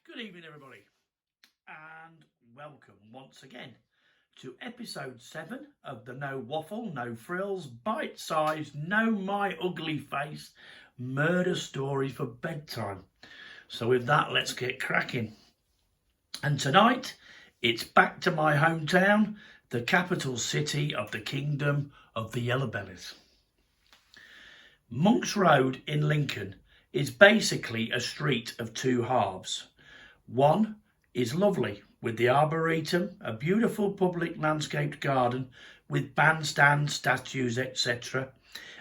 Good evening, everybody, and welcome once again to episode 7 of the No Waffle, No Frills, bite-sized, no my ugly face murder story for bedtime. So with that, let's get cracking. And tonight, it's back to my hometown, the capital city of the Kingdom of the Yellowbellies. Monk's Road in Lincoln is basically a street of two halves. One is lovely, with the Arboretum, a beautiful public landscaped garden with bandstands, statues, etc.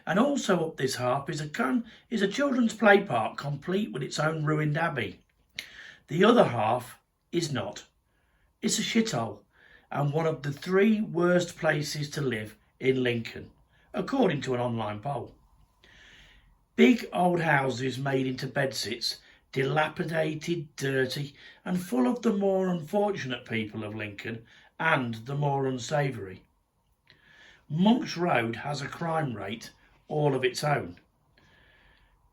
And also up this half is a children's play park complete with its own ruined abbey. The other half is not. It's a shithole and one of the 3 worst places to live in Lincoln, according to an online poll. Big old houses made into bedsits, dilapidated, dirty, and full of the more unfortunate people of Lincoln and the more unsavoury. Monk's Road has a crime rate all of its own.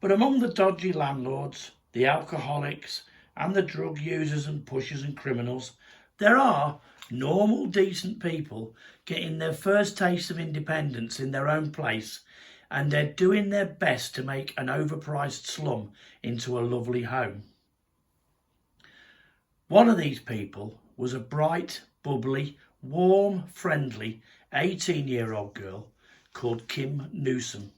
But among the dodgy landlords, the alcoholics, and the drug users and pushers and criminals, there are normal, decent people getting their first taste of independence in their own place, and they're doing their best to make an overpriced slum into a lovely home. One of these people was a bright, bubbly, warm, friendly 18-year-old girl called Kim Newson.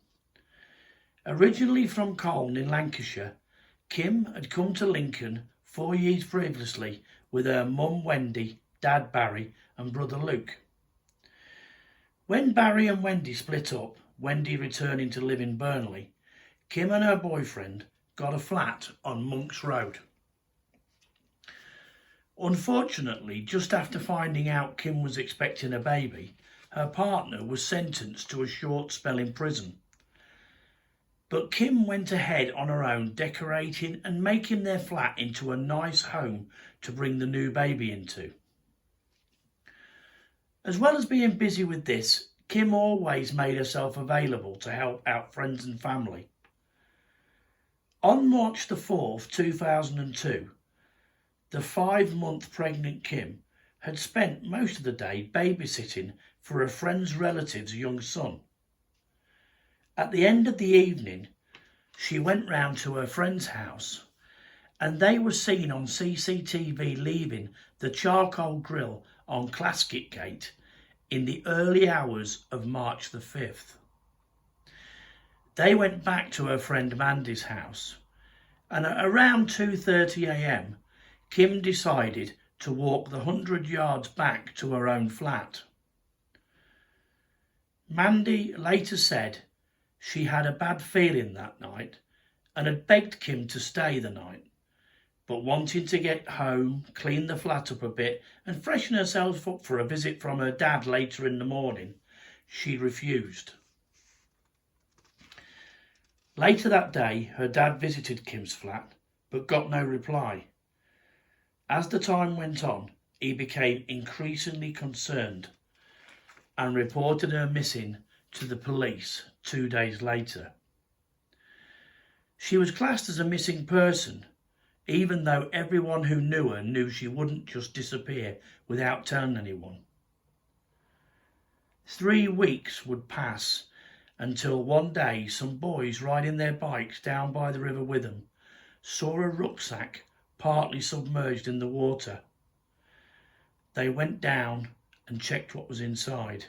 Originally from Colne in Lancashire, Kim had come to Lincoln 4 years previously with her mum Wendy, dad Barry and brother Luke. When Barry and Wendy split up, Wendy returning to live in Burnley, Kim and her boyfriend got a flat on Monk's Road. Unfortunately, just after finding out Kim was expecting a baby, her partner was sentenced to a short spell in prison. But Kim went ahead on her own, decorating and making their flat into a nice home to bring the new baby into. As well as being busy with this, Kim always made herself available to help out friends and family. On March the 4th, 2002, the 5-month pregnant Kim had spent most of the day babysitting for a friend's relative's young son. At the end of the evening, she went round to her friend's house and they were seen on CCTV leaving the charcoal grill on Claskett Gate in the early hours of March the 5th. They went back to her friend Mandy's house, and at around 2:30 a.m, Kim decided to walk the 100 yards back to her own flat. Mandy later said she had a bad feeling that night and had begged Kim to stay the night, but wanting to get home, clean the flat up a bit and freshen herself up for a visit from her dad later in the morning, she refused. Later that day, her dad visited Kim's flat, but got no reply. As the time went on, he became increasingly concerned and reported her missing to the police 2 days later. She was classed as a missing person, even though everyone who knew her knew she wouldn't just disappear without telling anyone. 3 weeks would pass until one day some boys riding their bikes down by the River Witham saw a rucksack partly submerged in the water. They went down and checked what was inside,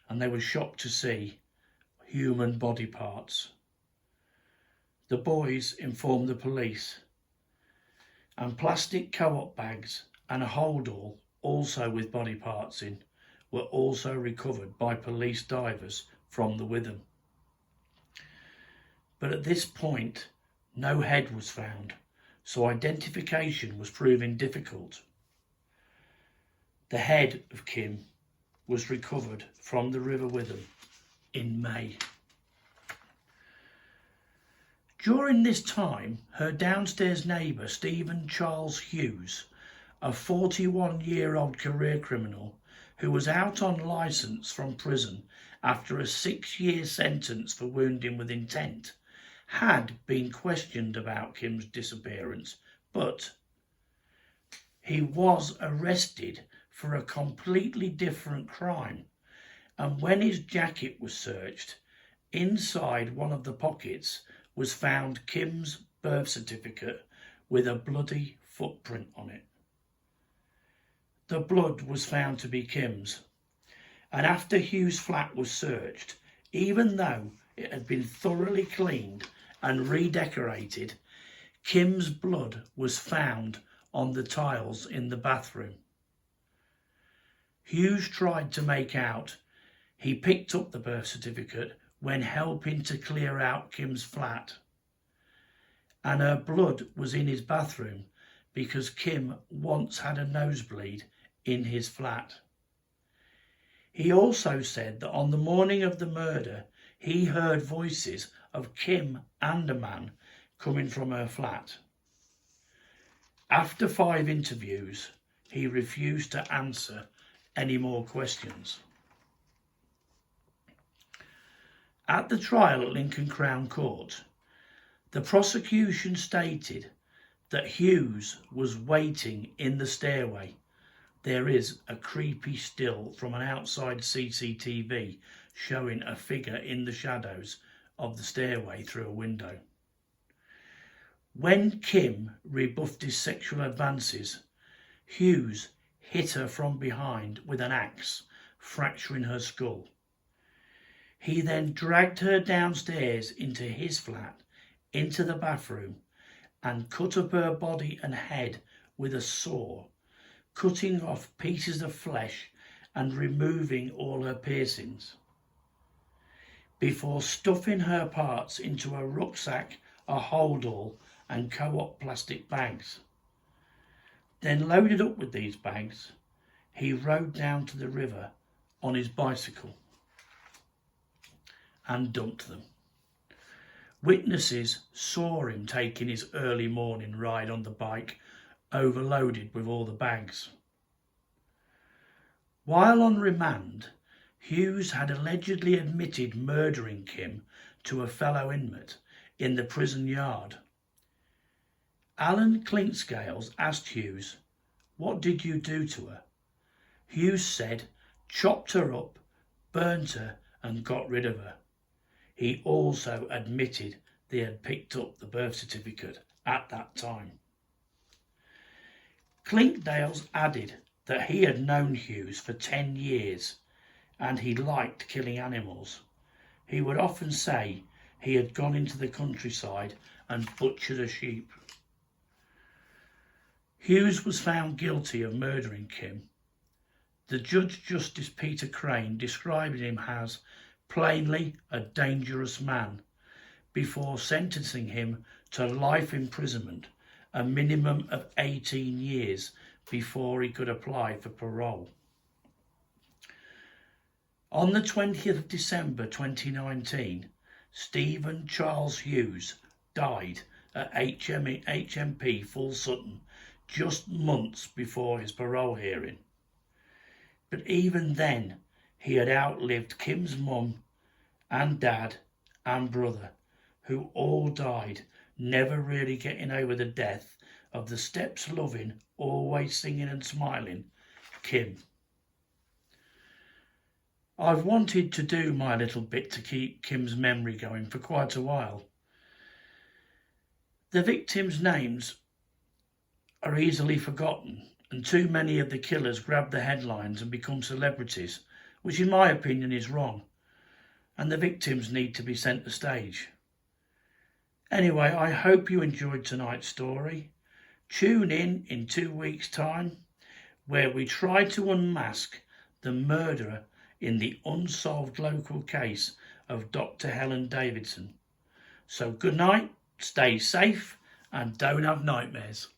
and they were shocked to see human body parts. The boys informed the police, and plastic co-op bags and a holdall, also with body parts in, were also recovered by police divers from the Witham. But at this point, no head was found, so identification was proving difficult. The head of Kim was recovered from the River Witham in May. During this time, her downstairs neighbour, Stephen Charles Hughes, a 41-year-old career criminal who was out on licence from prison after a 6-year sentence for wounding with intent, had been questioned about Kim's disappearance but he was arrested for a completely different crime. And when his jacket was searched, inside one of the pockets was found Kim's birth certificate with a bloody footprint on it. The blood was found to be Kim's, and after Hugh's flat was searched, even though it had been thoroughly cleaned and redecorated, Kim's blood was found on the tiles in the bathroom. Hughes tried to make out he picked up the birth certificate when helping to clear out Kim's flat, and her blood was in his bathroom because Kim once had a nosebleed in his flat. He also said that on the morning of the murder, he heard voices of Kim and a man coming from her flat. After 5 interviews, he refused to answer any more questions. At the trial at Lincoln Crown Court, the prosecution stated that Hughes was waiting in the stairway. There is a creepy still from an outside CCTV showing a figure in the shadows of the stairway through a window. When Kim rebuffed his sexual advances, Hughes hit her from behind with an axe, fracturing her skull. He then dragged her downstairs into his flat, into the bathroom, and cut up her body and head with a saw, cutting off pieces of flesh and removing all her piercings, before stuffing her parts into a rucksack, a holdall and co-op plastic bags. Then loaded up with these bags, he rode down to the river on his bicycle and dumped them. Witnesses saw him taking his early morning ride on the bike, overloaded with all the bags. While on remand, Hughes had allegedly admitted murdering Kim to a fellow inmate in the prison yard. Alan Clinkscales asked Hughes, "What did you do to her?" Hughes said, "Chopped her up, burnt her and got rid of her." He also admitted they had picked up the birth certificate at that time. Clinkdales added that he had known Hughes for 10 years and he liked killing animals. He would often say he had gone into the countryside and butchered a sheep. Hughes was found guilty of murdering Kim. The Judge Justice Peter Crane described him as plainly a dangerous man, before sentencing him to life imprisonment, a minimum of 18 years before he could apply for parole. On the 20th of December 2019, Stephen Charles Hughes died at HMP Full Sutton just months before his parole hearing. But even then, he had outlived Kim's mum and dad and brother, who all died, never really getting over the death of the steps-loving, always singing and smiling Kim. I've wanted to do my little bit to keep Kim's memory going for quite a while. The victims' names are easily forgotten, and too many of the killers grab the headlines and become celebrities, which in my opinion is wrong, and the victims need to be sent the stage. Anyway, I hope you enjoyed tonight's story. Tune in 2 weeks' time, where we try to unmask the murderer in the unsolved local case of Dr. Helen Davidson. So good night, stay safe, and don't have nightmares.